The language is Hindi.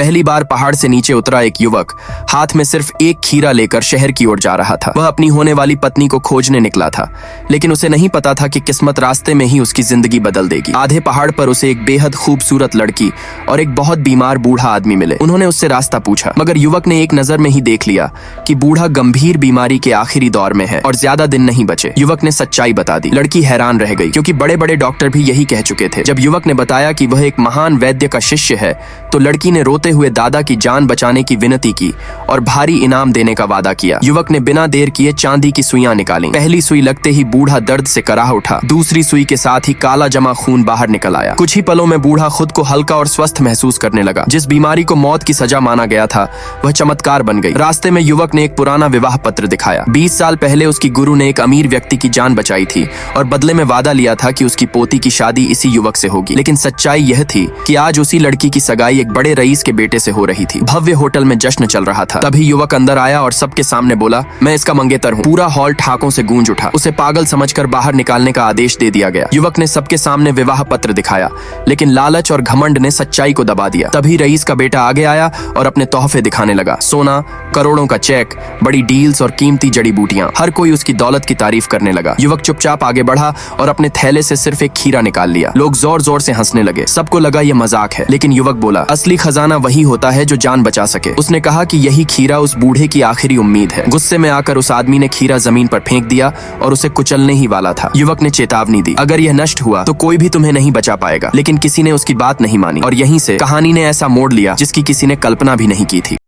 पहली बार पहाड़ से नीचे उतरा एक युवक हाथ में सिर्फ एक खीरा लेकर शहर की ओर जा रहा था। वह अपनी होने वाली पत्नी को खोजने निकला था, लेकिन उसे नहीं पता था कि किस्मत रास्ते में ही उसकी जिंदगी बदल देगी। आधे पहाड़ पर उसे एक बेहद खूबसूरत लड़की और एक बहुत बीमार बूढ़ा आदमी मिले। उन्होंने उससे रास्ता पूछा, मगर युवक ने एक नजर में ही देख लिया कि बूढ़ा गंभीर बीमारी के आखिरी दौर में है और ज्यादा दिन नहीं बचे। युवक ने सच्चाई बता दी। लड़की हैरान रह गई, क्योंकि बड़े बड़े डॉक्टर भी यही कह चुके थे। जब युवक ने बताया कि वह एक महान वैद्य का शिष्य है, तो लड़की ने रोते हुए दादा की जान बचाने की विनती की और भारी इनाम देने का वादा किया। युवक ने बिना देर किए चांदी की सुइयां निकाली। पहली सुई लगते ही बूढ़ा दर्द से कराह उठा। दूसरी सुई के साथ ही काला जमा खून बाहर निकल आया। कुछ ही पलों में बूढ़ा खुद को हल्का और स्वस्थ महसूस करने लगा। जिस बीमारी को मौत की सजा माना गया था, वह चमत्कार बन गई। रास्ते में युवक ने एक पुराना विवाह पत्र दिखाया। 20 साल पहले उसकी गुरु ने एक अमीर व्यक्ति की जान बचाई थी और बदले में वादा लिया था कि उसकी पोती की शादी इसी युवक से होगी। लेकिन सच्चाई यह थी कि आज उसी लड़की की सगाई एक बड़े रईस के बेटे से हो रही थी। भव्य होटल में जश्न चल रहा था। तभी युवक अंदर आया और सबके सामने बोला, मैं इसका मंगेतर हूँ। पूरा हॉल ठाकों से गूंज उठा। उसे पागल समझकर बाहर निकालने का आदेश दे दिया गया। युवक ने सबके सामने विवाह पत्र दिखाया, लेकिन लालच और घमंड ने सच्चाई को दबा दिया। तभी रईस का बेटा आगे आया और अपने तोहफे दिखाने लगा। सोना, करोड़ों का चेक, बड़ी डील्स और कीमती जड़ी बूटियां। हर कोई उसकी दौलत की तारीफ करने लगा। युवक चुपचाप आगे बढ़ा और अपने थैले से सिर्फ एक खीरा निकाल लिया। लोग जोर जोर से हंसने लगे। सबको लगा यह मजाक है, लेकिन युवक बोला, असली खजाना वही होता है जो जान बचा सके। उसने कहा कि यही खीरा उस बूढ़े की आखिरी उम्मीद है। गुस्से में आकर उस आदमी ने खीरा जमीन पर फेंक दिया और उसे कुचलने ही वाला था। युवक ने चेतावनी दी, अगर यह नष्ट हुआ तो कोई भी तुम्हें नहीं बचा पाएगा। लेकिन किसी ने उसकी बात नहीं मानी और यहीं से कहानी ने ऐसा मोड़ लिया जिसकी किसी ने कल्पना भी नहीं की थी।